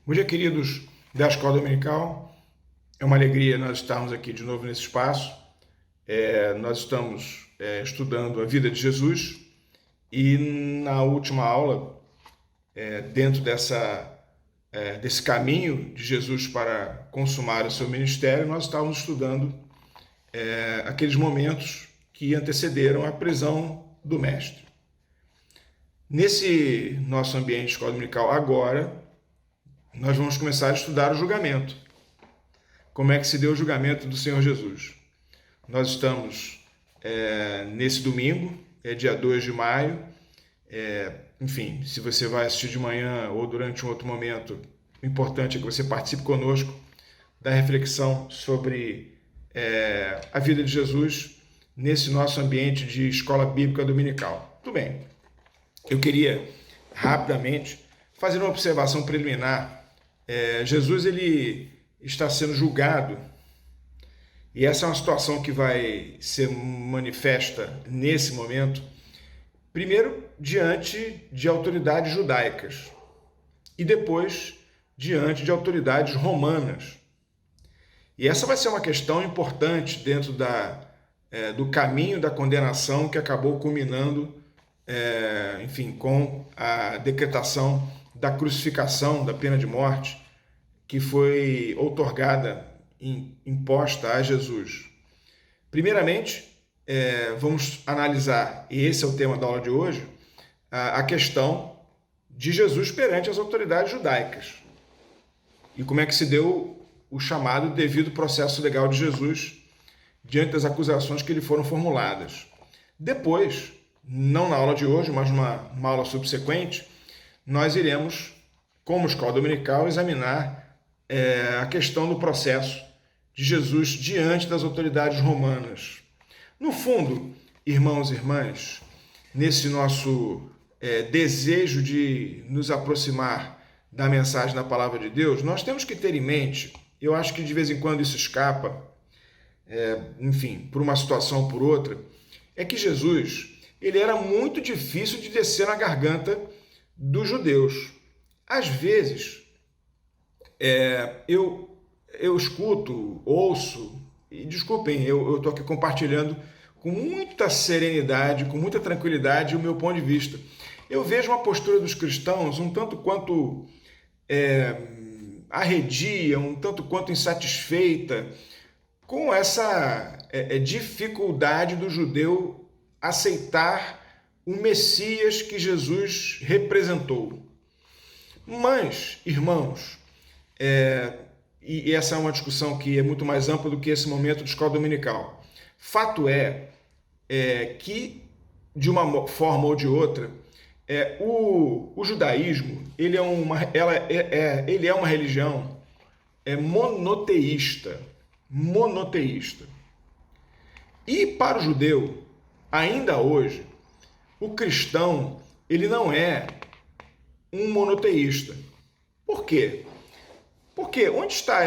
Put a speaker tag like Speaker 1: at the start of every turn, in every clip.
Speaker 1: Bom dia, queridos da Escola Dominical. É uma alegria nós estarmos aqui de novo nesse espaço. Nós estamos estudando a vida de Jesus e na última aula, dentro desse caminho de Jesus para consumar o seu ministério, nós estávamos estudando aqueles momentos que antecederam a prisão do Mestre. Nesse nosso ambiente de escola dominical agora, nós vamos começar a estudar o julgamento. Como é que se deu o julgamento do Senhor Jesus? Nós estamos nesse domingo, dia 2 de maio. Enfim, se você vai assistir de manhã ou durante um outro momento, o importante é que você participe conosco da reflexão sobre a vida de Jesus nesse nosso ambiente de escola bíblica dominical. Muito bem. Eu queria rapidamente fazer uma observação preliminar. Jesus ele está sendo julgado e essa é uma situação que vai ser manifesta nesse momento, primeiro diante de autoridades judaicas e depois diante de autoridades romanas. E essa vai ser uma questão importante dentro do caminho da condenação que acabou culminando com a decretação da crucificação, da pena de morte, que foi outorgada, imposta a Jesus. Primeiramente, vamos analisar, e esse é o tema da aula de hoje, a questão de Jesus perante as autoridades judaicas. E como é que se deu o chamado devido processo legal de Jesus diante das acusações que lhe foram formuladas. Depois, não na aula de hoje, mas numa aula subsequente, nós iremos, como escola dominical, examinar a questão do processo de Jesus diante das autoridades romanas. No fundo, irmãos e irmãs, nesse nosso desejo de nos aproximar da mensagem da palavra de Deus, nós temos que ter em mente, eu acho que de vez em quando isso escapa, por uma situação ou por outra, é que Jesus ele era muito difícil de descer na garganta dos judeus. Às vezes, eu escuto, ouço, e desculpem, eu estou aqui compartilhando com muita serenidade, com muita tranquilidade o meu ponto de vista. Eu vejo uma postura dos cristãos um tanto quanto arredia, um tanto quanto insatisfeita com essa dificuldade do judeu aceitar o Messias que Jesus representou. Mas, irmãos, e essa é uma discussão que é muito mais ampla do que esse momento de escola dominical. Fato é que, de uma forma ou de outra, o judaísmo ele é uma religião monoteísta. E para o judeu, ainda hoje, o cristão ele não é um monoteísta. Por quê? Porque onde está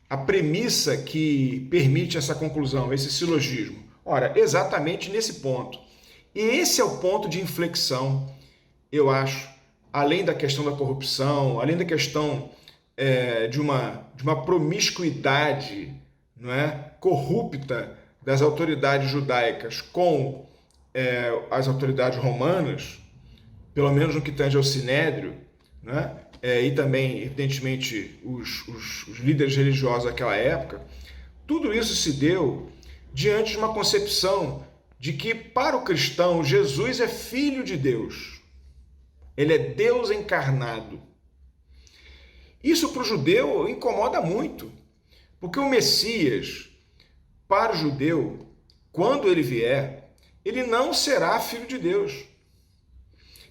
Speaker 1: a premissa que permite essa conclusão, esse silogismo? Ora, exatamente nesse ponto. E esse é o ponto de inflexão, eu acho, além da questão da corrupção, além da questão de uma promiscuidade, não é, corrupta das autoridades judaicas com as autoridades romanas, pelo menos no que tange ao Sinédrio, né? E também, evidentemente, os líderes religiosos daquela época, tudo isso se deu diante de uma concepção de que, para o cristão, Jesus é filho de Deus. Ele é Deus encarnado. Isso para o judeu incomoda muito, porque o Messias, para o judeu, quando ele vier, ele não será filho de Deus.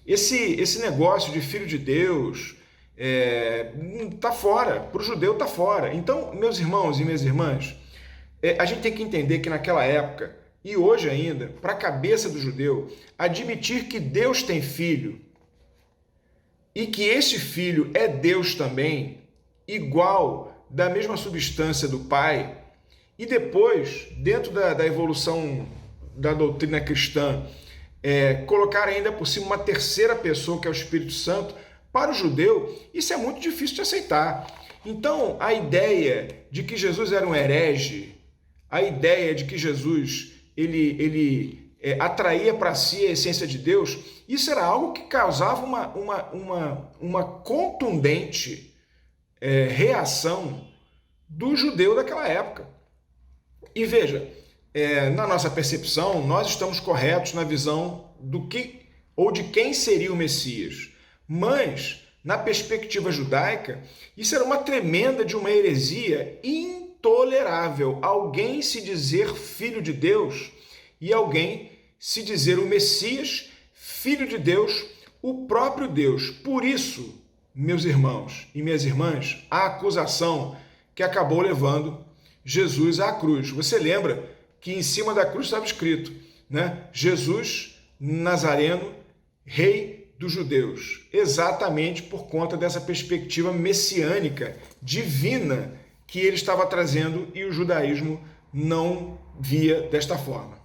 Speaker 1: Esse negócio de filho de Deus está fora, para o judeu está fora. Então, meus irmãos e minhas irmãs, a gente tem que entender que naquela época, e hoje ainda, para a cabeça do judeu, admitir que Deus tem filho e que esse filho é Deus também, igual, da mesma substância do Pai, e depois, dentro da evolução da doutrina cristã, colocar ainda por cima uma terceira pessoa, que é o Espírito Santo, Para o judeu, isso é muito difícil de aceitar. Então, a ideia de que Jesus era um herege, a ideia de que Jesus ele atraía para si a essência de Deus, isso era algo que causava uma contundente reação do judeu daquela época. E veja, na nossa percepção, nós estamos corretos na visão do que ou de quem seria o Messias. Mas, na perspectiva judaica, isso era uma tremenda de uma heresia intolerável. Alguém se dizer filho de Deus e alguém se dizer o Messias, filho de Deus, o próprio Deus. Por isso, meus irmãos e minhas irmãs, a acusação que acabou levando Jesus à cruz. Você lembra que em cima da cruz estava escrito, né? Jesus Nazareno, rei dos judeus. Exatamente por conta dessa perspectiva messiânica, divina, que ele estava trazendo e o judaísmo não via desta forma.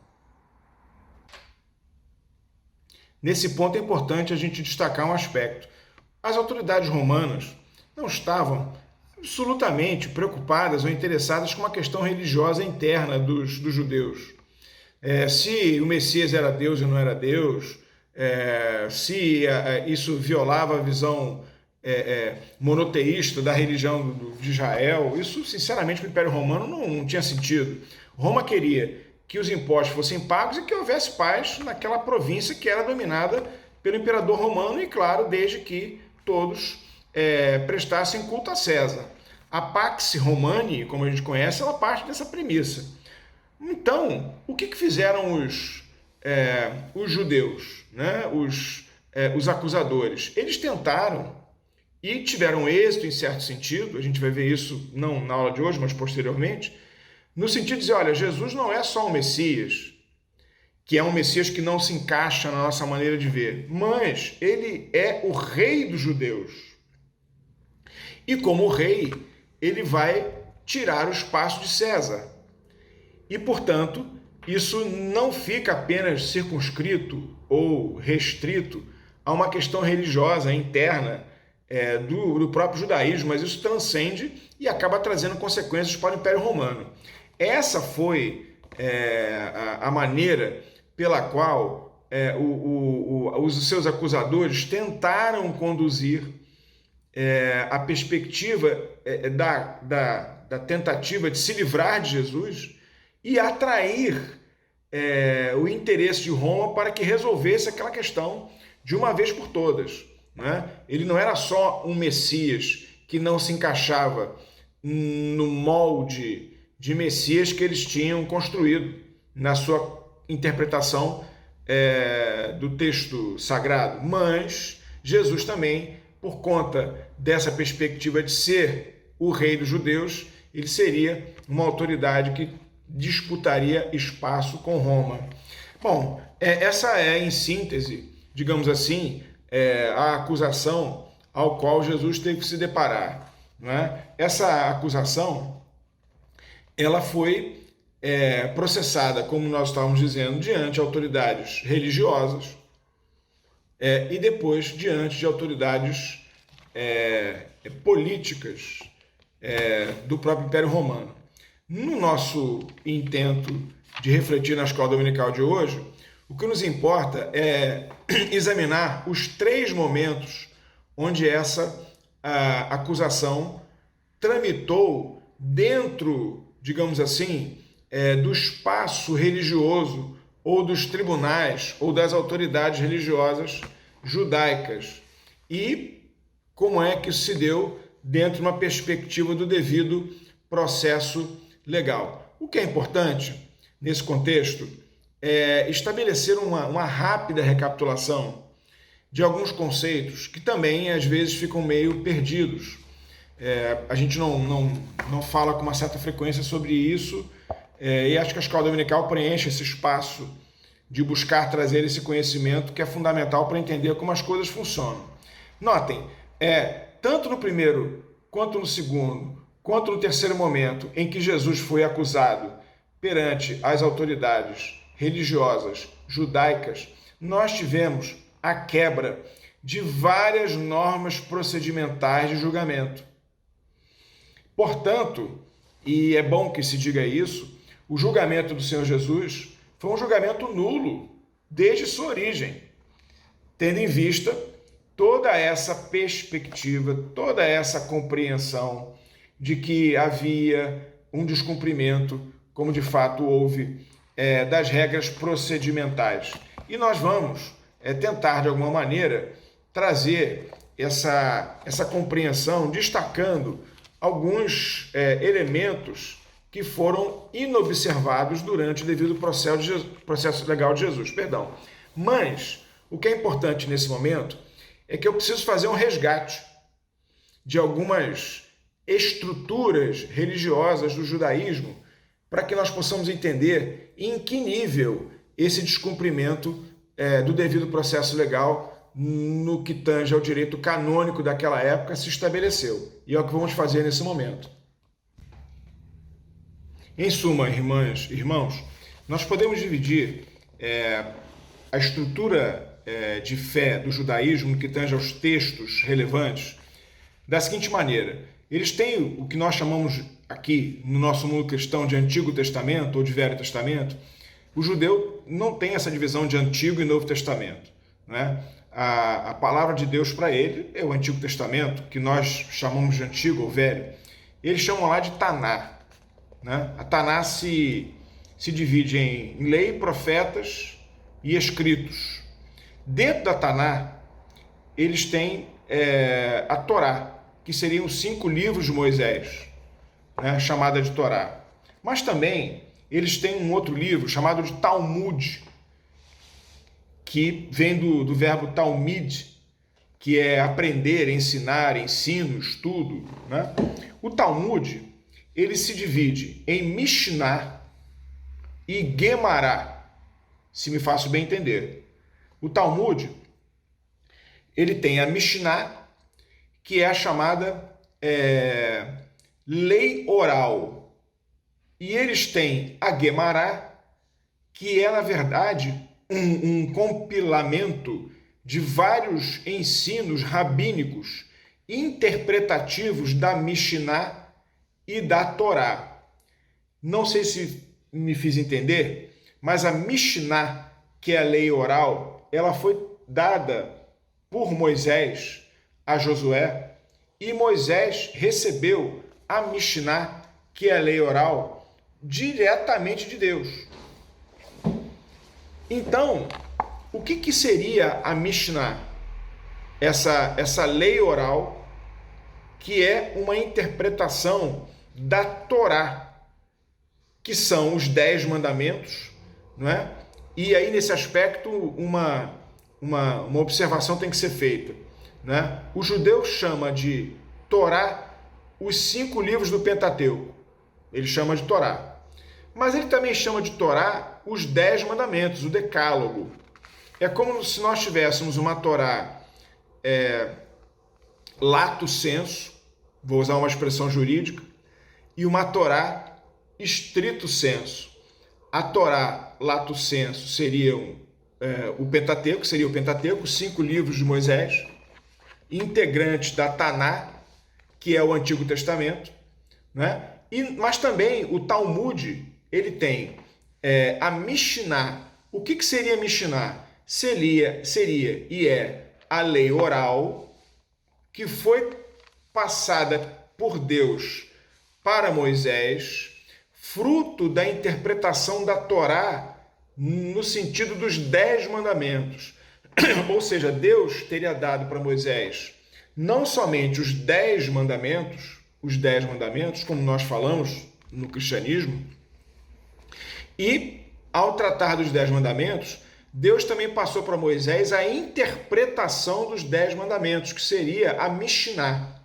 Speaker 1: Nesse ponto é importante a gente destacar um aspecto. As autoridades romanas não estavam absolutamente preocupadas ou interessadas com a questão religiosa interna dos judeus. Se o Messias era Deus e não era Deus, se isso violava a visão monoteísta da religião de Israel, isso, sinceramente, para o Império Romano não tinha sentido. Roma queria que os impostos fossem pagos e que houvesse paz naquela província que era dominada pelo imperador romano e, claro, desde que todos prestassem culto a César. A Pax Romani, como a gente conhece, ela parte dessa premissa. Então, o que fizeram os judeus, né? Os acusadores? Eles tentaram e tiveram êxito em certo sentido, a gente vai ver isso não na aula de hoje, mas posteriormente, no sentido de dizer, olha, Jesus não é só um Messias, que é um Messias que não se encaixa na nossa maneira de ver, mas ele é o rei dos judeus. E como rei, ele vai tirar o espaço de César. E, portanto, isso não fica apenas circunscrito ou restrito a uma questão religiosa interna do próprio judaísmo, mas isso transcende e acaba trazendo consequências para o Império Romano. Essa foi a maneira pela qual os seus acusadores tentaram conduzir a perspectiva da tentativa de se livrar de Jesus e atrair o interesse de Roma para que resolvesse aquela questão de uma vez por todas, né? Ele não era só um Messias que não se encaixava no molde de Messias que eles tinham construído na sua interpretação do texto sagrado, mas Jesus também, por conta dessa perspectiva de ser o rei dos judeus, ele seria uma autoridade que disputaria espaço com Roma. Bom, essa é, em síntese, digamos assim, a acusação ao qual Jesus teve que se deparar, não é? Essa acusação, ela foi processada, como nós estávamos dizendo, diante de autoridades religiosas e depois diante de autoridades políticas do próprio Império Romano. No nosso intento de refletir na escola dominical de hoje, o que nos importa é examinar os 3 momentos onde essa acusação tramitou dentro, digamos assim, do espaço religioso ou dos tribunais ou das autoridades religiosas judaicas e como é que isso se deu dentro de uma perspectiva do devido processo legal. O que é importante nesse contexto é estabelecer uma rápida recapitulação de alguns conceitos que também às vezes ficam meio perdidos. A gente não fala com uma certa frequência sobre isso e acho que a escola dominical preenche esse espaço de buscar trazer esse conhecimento que é fundamental para entender como as coisas funcionam. Notem, tanto no primeiro, quanto no segundo, quanto no terceiro momento em que Jesus foi acusado perante as autoridades religiosas judaicas, nós tivemos a quebra de várias normas procedimentais de julgamento. Portanto, e é bom que se diga isso, o julgamento do Senhor Jesus foi um julgamento nulo desde sua origem, tendo em vista toda essa perspectiva, toda essa compreensão de que havia um descumprimento, como de fato houve, das regras procedimentais. E nós vamos tentar, de alguma maneira, trazer essa compreensão, destacando alguns elementos que foram inobservados durante o devido processo legal de Jesus. Mas o que é importante nesse momento é que eu preciso fazer um resgate de algumas estruturas religiosas do judaísmo para que nós possamos entender em que nível esse descumprimento do devido processo legal no que tange ao direito canônico daquela época se estabeleceu. E é o que vamos fazer nesse momento. Em suma, irmãos, nós podemos dividir a estrutura de fé do judaísmo no que tange aos textos relevantes da seguinte maneira. Eles têm o que nós chamamos aqui no nosso mundo cristão de Antigo Testamento ou de Velho Testamento. O judeu não tem essa divisão de Antigo e Novo Testamento, né? A palavra de Deus para ele é o Antigo Testamento, que nós chamamos de Antigo ou Velho. Eles chamam lá de Taná, né? A Taná se divide em lei, profetas e escritos. Dentro da Taná, eles têm a Torá, que seriam os 5 livros de Moisés, né? Chamada de Torá. Mas também eles têm um outro livro chamado de Talmud, que vem do verbo talmid, que é aprender, ensinar, ensino, estudo, né? O Talmud, ele se divide em Mishnah e Gemará, se me faço bem entender. O Talmud, ele tem a Mishnah, que é a chamada lei oral. E eles têm a Gemará, que é, na verdade, um compilamento de vários ensinos rabínicos interpretativos da Mishnah e da Torá. Não sei se me fiz entender, mas a Mishnah, que é a lei oral, ela foi dada por Moisés a Josué, e Moisés recebeu a Mishnah, que é a lei oral, diretamente de Deus. Então, o que seria a Mishnah? Essa lei oral, que é uma interpretação da Torá, que são os 10 mandamentos, não é? E aí, nesse aspecto, uma observação tem que ser feita, né? O judeu chama de Torá os 5 livros do Pentateuco. Ele chama de Torá. Mas ele também chama de Torá os 10 mandamentos, o Decálogo. É como se nós tivéssemos uma Torá lato sensu, vou usar uma expressão jurídica, e uma Torá stricto sensu. A Torá lato sensu seria o Pentateuco, os 5 livros de Moisés, integrantes da Taná, que é o Antigo Testamento, né? Mas também o Talmud, ele tem a Mishnah. O que seria Mishnah? Seria e é a lei oral que foi passada por Deus para Moisés, fruto da interpretação da Torá no sentido dos 10 mandamentos. Ou seja, Deus teria dado para Moisés não somente os 10 mandamentos, como nós falamos no cristianismo, e ao tratar dos 10 mandamentos, Deus também passou para Moisés a interpretação dos 10 mandamentos, que seria a Mishnah.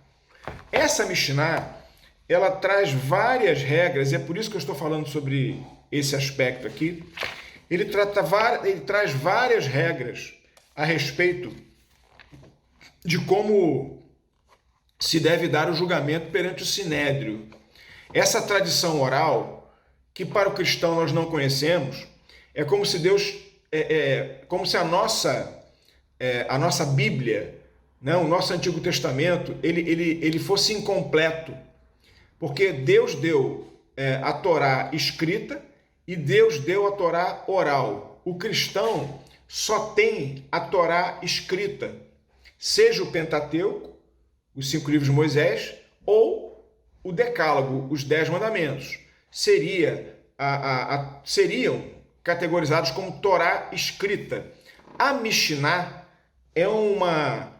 Speaker 1: Essa Mishnah, ela traz várias regras, e é por isso que eu estou falando sobre esse aspecto aqui. Ele traz várias regras a respeito de como se deve dar o julgamento perante o sinédrio. Essa tradição oral, que para o cristão nós não conhecemos, é como se Deus, como se a nossa a nossa Bíblia, né, o nosso Antigo Testamento, ele fosse incompleto. Porque Deus deu a Torá escrita e Deus deu a Torá oral. O cristão só tem a Torá escrita, seja o Pentateuco, os 5 livros de Moisés, ou o Decálogo, os 10 mandamentos. Seriam categorizados como Torá escrita. A Mishnah é uma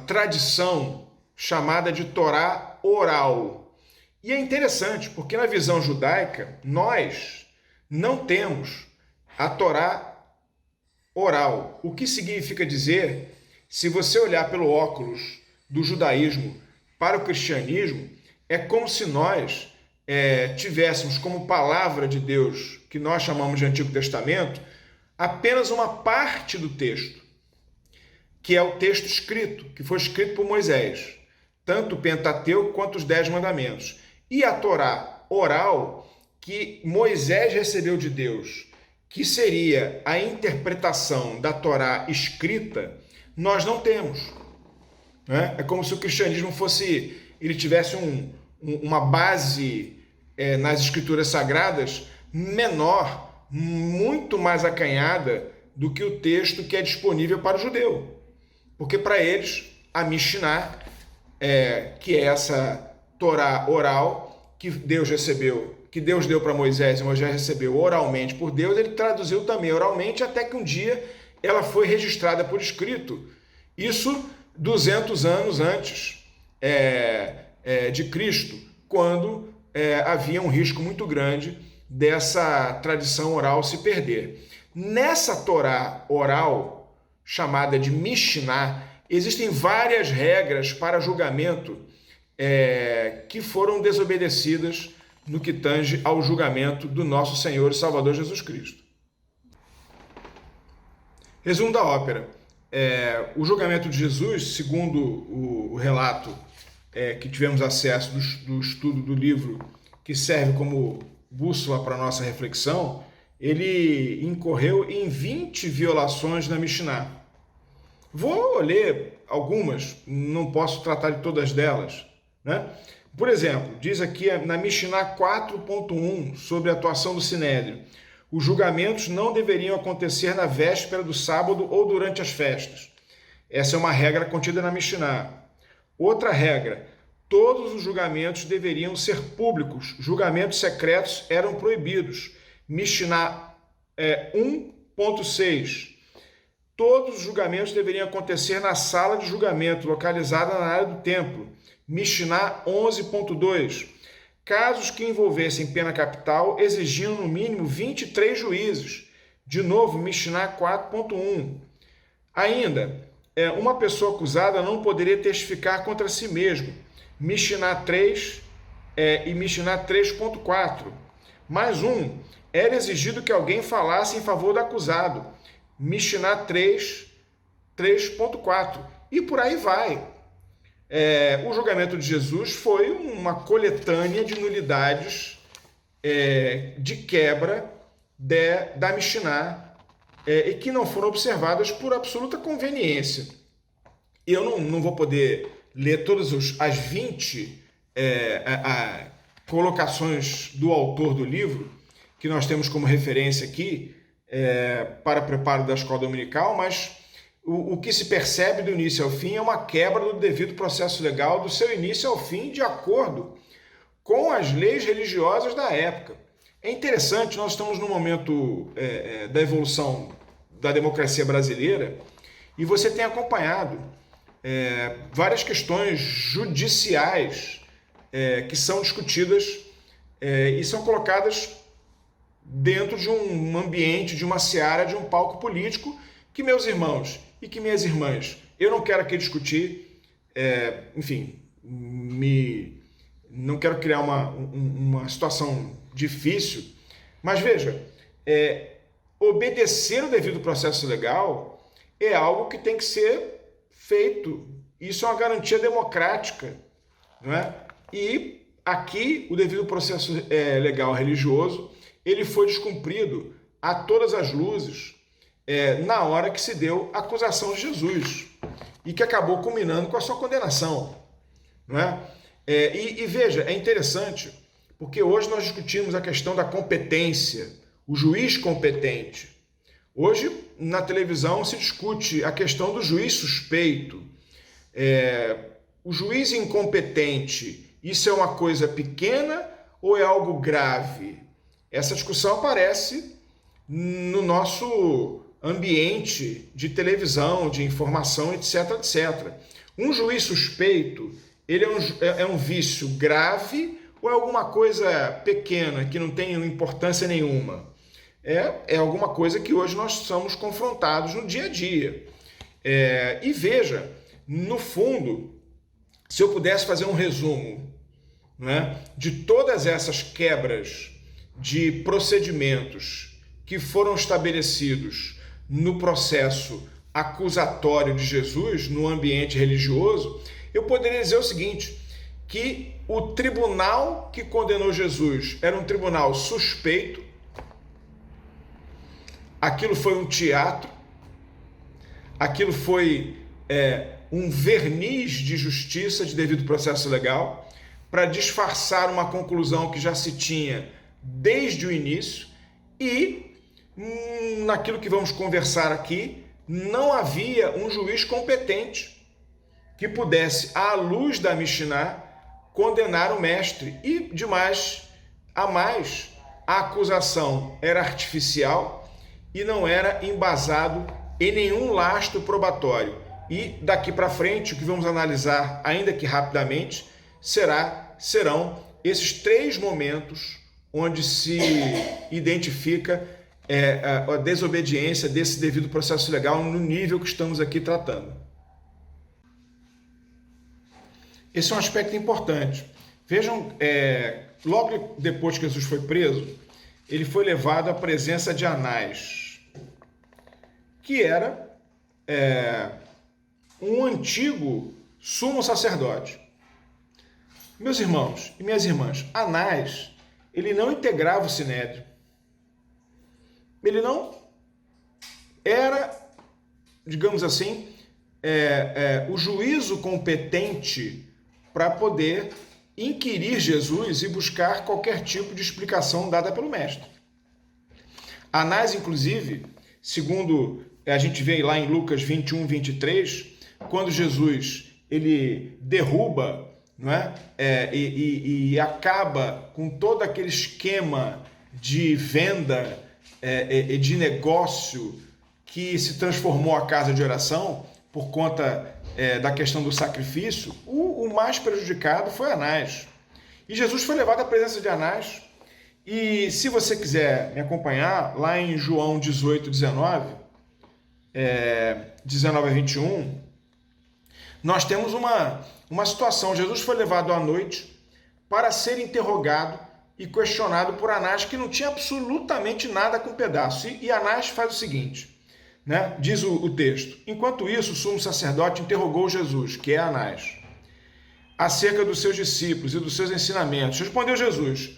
Speaker 1: tradição chamada de Torá oral. E é interessante, porque na visão judaica, nós não temos a Torá oral. O que significa dizer, se você olhar pelo óculos do judaísmo para o cristianismo, é como se nós tivéssemos como palavra de Deus, que nós chamamos de Antigo Testamento, apenas uma parte do texto, que é o texto escrito, que foi escrito por Moisés, tanto o Pentateuco quanto os 10 mandamentos. E a Torá oral, que Moisés recebeu de Deus, que seria a interpretação da Torá escrita, nós não temos. Né? É como se o cristianismo ele tivesse uma base nas escrituras sagradas menor, muito mais acanhada do que o texto que é disponível para o judeu. Porque para eles, a Mishnah, que é essa Torá oral que Deus recebeu, que Deus deu para Moisés e Moisés recebeu oralmente por Deus, ele traduziu também oralmente até que um dia ela foi registrada por escrito. Isso 200 anos antes de Cristo, quando havia um risco muito grande dessa tradição oral se perder. Nessa Torá oral, chamada de Mishnah, existem várias regras para julgamento que foram desobedecidas no que tange ao julgamento do nosso Senhor e Salvador Jesus Cristo. Resumo da ópera. O julgamento de Jesus, segundo o relato que tivemos acesso do estudo do livro, que serve como bússola para a nossa reflexão, ele incorreu em 20 violações na Mishnah. Vou ler algumas, não posso tratar de todas delas, né? Por exemplo, diz aqui na Mishnah 4.1 sobre a atuação do Sinédrio: os julgamentos não deveriam acontecer na véspera do sábado ou durante as festas. Essa é uma regra contida na Mishnah. Outra regra: todos os julgamentos deveriam ser públicos, julgamentos secretos eram proibidos. Mishnah 1.6. Todos os julgamentos deveriam acontecer na sala de julgamento, localizada na área do templo. Mishnah 11.2. Casos que envolvessem pena capital exigiam no mínimo 23 juízes. De novo, Mishnah 4.1. Ainda, uma pessoa acusada não poderia testificar contra si mesmo. Mishnah 3 e Mishnah 3.4. Mais um, era exigido que alguém falasse em favor do acusado. Mishnah 3.4. E por aí vai. O julgamento de Jesus foi uma coletânea de nulidades de quebra da Mishnah e que não foram observadas por absoluta conveniência. Eu não vou poder ler todas as 20 colocações do autor do livro, que nós temos como referência aqui para preparo da escola dominical, mas o que se percebe do início ao fim é uma quebra do devido processo legal, do seu início ao fim, de acordo com as leis religiosas da época. É interessante, nós estamos no momento da evolução da democracia brasileira e você tem acompanhado várias questões judiciais que são discutidas e são colocadas dentro de um ambiente, de uma seara, de um palco político que, meus irmãos e que minhas irmãs, eu não quero aqui discutir, não quero criar uma situação difícil, mas veja, obedecer o devido processo legal é algo que tem que ser feito. Isso é uma garantia democrática, não é? E aqui o devido processo legal religioso, ele foi descumprido a todas as luzes na hora que se deu a acusação de Jesus e que acabou culminando com a sua condenação, não é? E veja, é interessante, porque hoje nós discutimos a questão da competência, o juiz competente. Hoje, na televisão, se discute a questão do juiz suspeito. O juiz incompetente, isso é uma coisa pequena ou é algo grave? Essa discussão aparece no nosso ambiente de televisão, de informação, etc, etc. Um juiz suspeito, ele é um vício grave ou é alguma coisa pequena, que não tem importância nenhuma? É alguma coisa que hoje nós somos confrontados no dia a dia. E veja, no fundo, se eu pudesse fazer um resumo, né, de todas essas quebras de procedimentos que foram estabelecidos no processo acusatório de Jesus, no ambiente religioso, eu poderia dizer o seguinte, que o tribunal que condenou Jesus era um tribunal suspeito, aquilo foi um teatro, aquilo foi um verniz de justiça, de devido processo legal, para disfarçar uma conclusão que já se tinha desde o início, e naquilo que vamos conversar aqui, não havia um juiz competente que pudesse, à luz da Mishnah, condenar o mestre. E, demais, a acusação era artificial e não era embasado em nenhum lastro probatório. E daqui para frente, o que vamos analisar, ainda que rapidamente, serão esses 3 momentos onde se identifica a desobediência desse devido processo legal no nível que estamos aqui tratando. Esse é um aspecto importante. Vejam, logo depois que Jesus foi preso, ele foi levado à presença de Anás, que era um antigo sumo sacerdote. Meus irmãos e minhas irmãs, Anás, ele não integrava o Sinédrio. Ele não era, digamos assim, o juízo competente para poder inquirir Jesus e buscar qualquer tipo de explicação dada pelo mestre. Anás, inclusive, segundo a gente vê lá em Lucas 21, 23, quando Jesus ele derruba, não é? E acaba com todo aquele esquema de venda e de negócio que se transformou a casa de oração por conta da questão do sacrifício, o mais prejudicado foi Anás. E Jesus foi levado à presença de Anás. E se você quiser me acompanhar, lá em João 18, 19, 19 a 21, nós temos uma situação. Jesus foi levado à noite para ser interrogado e questionado por Anás, que não tinha absolutamente nada com pedaço. E Anás faz o seguinte, né? Diz o texto: enquanto isso, o sumo sacerdote interrogou Jesus, que é Anás, acerca dos seus discípulos e dos seus ensinamentos. Respondeu Jesus: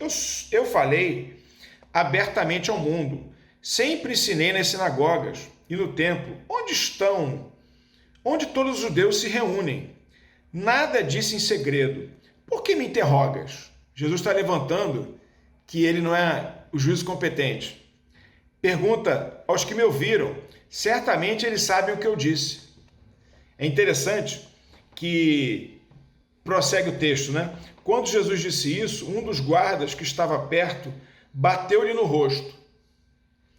Speaker 1: eu falei abertamente ao mundo, sempre ensinei nas sinagogas e no templo, onde todos os judeus se reúnem. Nada disse em segredo. Por que me interrogas? Jesus está levantando que ele não é o juiz competente. Pergunta aos que me ouviram. Certamente eles sabem o que eu disse. É interessante que prossegue o texto, né? Quando Jesus disse isso, um dos guardas que estava perto bateu-lhe no rosto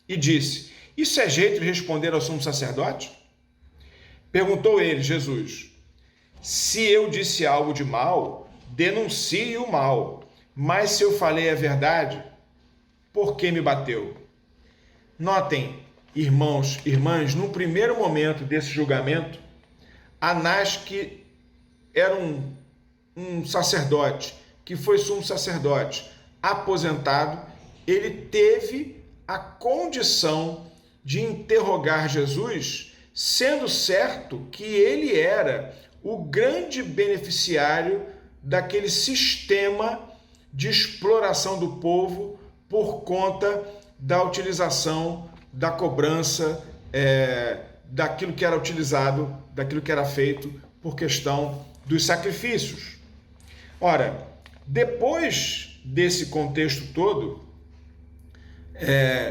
Speaker 1: e disse: isso é jeito de responder ao sumo sacerdote? Perguntou ele, Jesus: se eu disse algo de mal, denuncie o mal. Mas se eu falei a verdade, por que me bateu? Notem, irmãos, irmãs, no primeiro momento desse julgamento, Anás, que era um sacerdote, que foi sumo sacerdote, aposentado, ele teve a condição de interrogar Jesus, sendo certo que ele era o grande beneficiário daquele sistema de exploração do povo por conta da utilização da cobrança daquilo que era utilizado, daquilo que era feito por questão dos sacrifícios. Ora, depois desse contexto todo,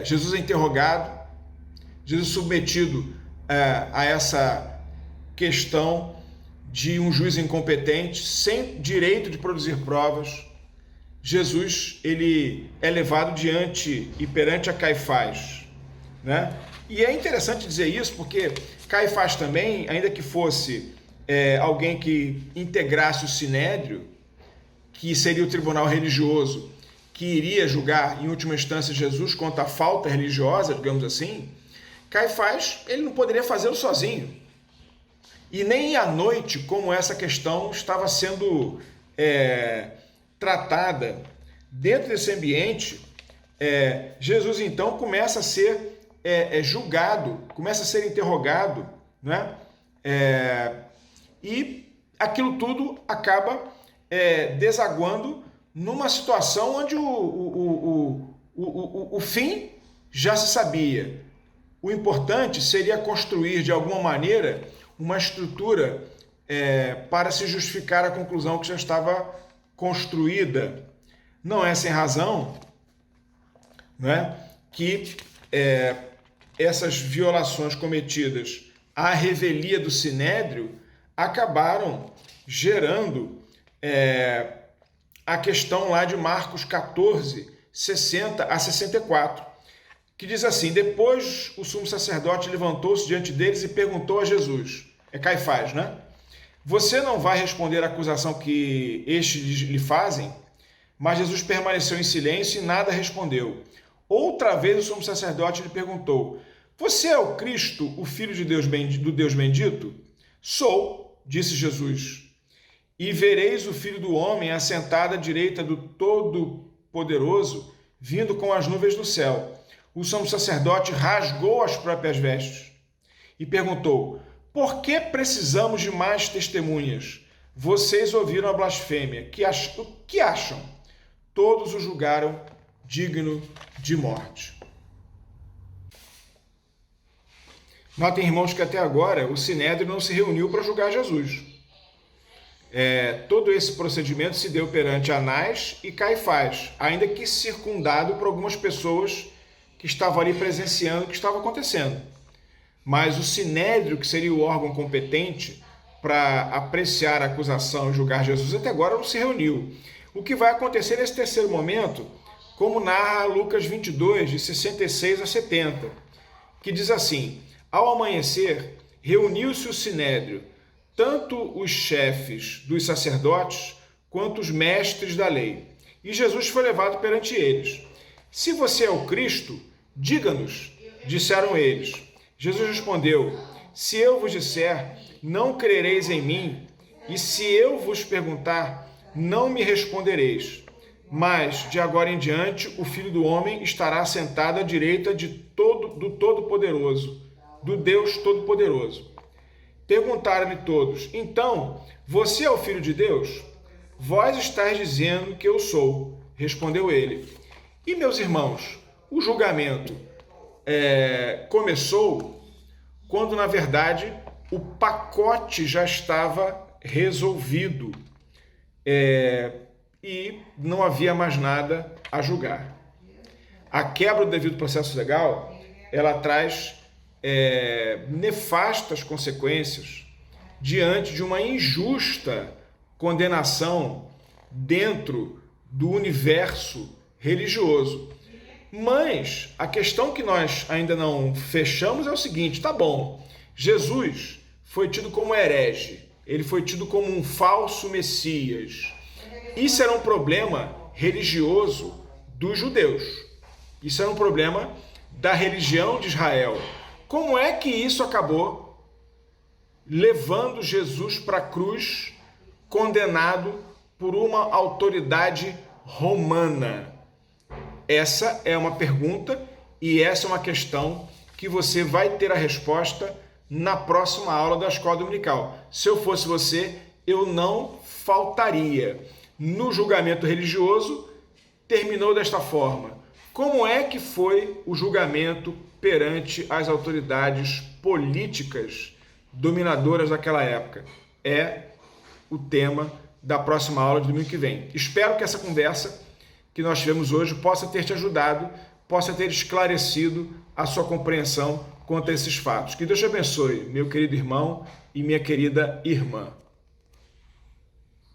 Speaker 1: Jesus é interrogado, Jesus submetido a essa questão de um juiz incompetente, sem direito de produzir provas. Jesus, ele é levado diante e perante a Caifás, né? E é interessante dizer isso porque Caifás também, ainda que fosse alguém que integrasse o Sinédrio, que seria o tribunal religioso, que iria julgar, em última instância, Jesus quanto à falta religiosa, digamos assim, Caifás, ele não poderia fazê-lo sozinho. E nem à noite, como essa questão estava sendo tratada dentro desse ambiente, Jesus então começa a ser julgado, começa a ser interrogado, né? E aquilo tudo acaba desaguando numa situação onde o fim já se sabia. O importante seria construir, de alguma maneira, uma estrutura para se justificar a conclusão que já estava construída. Não é sem razão, né, que essas violações cometidas à revelia do Sinédrio acabaram gerando a questão lá de Marcos 14, 60 a 64, que diz assim: depois o sumo sacerdote levantou-se diante deles e perguntou a Jesus, Caifás, né? Você não vai responder à acusação que estes lhe fazem? Mas Jesus permaneceu em silêncio e nada respondeu. Outra vez o sumo sacerdote lhe perguntou: você é o Cristo, o Filho de Deus, do Deus bendito? Sou, disse Jesus. E vereis o Filho do Homem assentado à direita do Todo-Poderoso, vindo com as nuvens do céu. O sumo sacerdote rasgou as próprias vestes e perguntou: por que precisamos de mais testemunhas? Vocês ouviram a blasfêmia. O que acham? Todos o julgaram digno de morte. Notem, irmãos, que até agora o Sinédrio não se reuniu para julgar Jesus. Todo esse procedimento se deu perante Anás e Caifás, ainda que circundado por algumas pessoas que estavam ali presenciando o que estava acontecendo. Mas o Sinédrio, que seria o órgão competente para apreciar a acusação e julgar Jesus, até agora não se reuniu. O que vai acontecer nesse terceiro momento, como narra Lucas 22, de 66 a 70, que diz assim: ao amanhecer, reuniu-se o Sinédrio, tanto os chefes dos sacerdotes quanto os mestres da lei. E Jesus foi levado perante eles. Se você é o Cristo, diga-nos, disseram eles. Jesus respondeu: se eu vos disser, não crereis em mim, e se eu vos perguntar, não me respondereis. Mas, de agora em diante, o Filho do Homem estará sentado à direita do Todo-Poderoso, do Deus Todo-Poderoso. Perguntaram-lhe todos: então, você é o Filho de Deus? Vós estáis dizendo que eu sou, respondeu ele. E, meus irmãos, o julgamento começou quando, na verdade, o pacote já estava resolvido e não havia mais nada a julgar. A quebra do devido processo legal, ela traz nefastas consequências diante de uma injusta condenação dentro do universo religioso. Mas a questão que nós ainda não fechamos é o seguinte: tá bom, Jesus foi tido como herege, ele foi tido como um falso Messias. Isso era um problema religioso dos judeus. Isso era um problema da religião de Israel. Como é que isso acabou levando Jesus para a cruz, condenado por uma autoridade romana? Essa é uma pergunta e essa é uma questão que você vai ter a resposta na próxima aula da Escola Dominical. Se eu fosse você, eu não faltaria. No julgamento religioso, terminou desta forma. Como é que foi o julgamento perante as autoridades políticas dominadoras daquela época? É o tema da próxima aula de domingo que vem. Espero que essa conversa que nós tivemos hoje possa ter te ajudado, possa ter esclarecido a sua compreensão quanto a esses fatos. Que Deus te abençoe, meu querido irmão e minha querida irmã.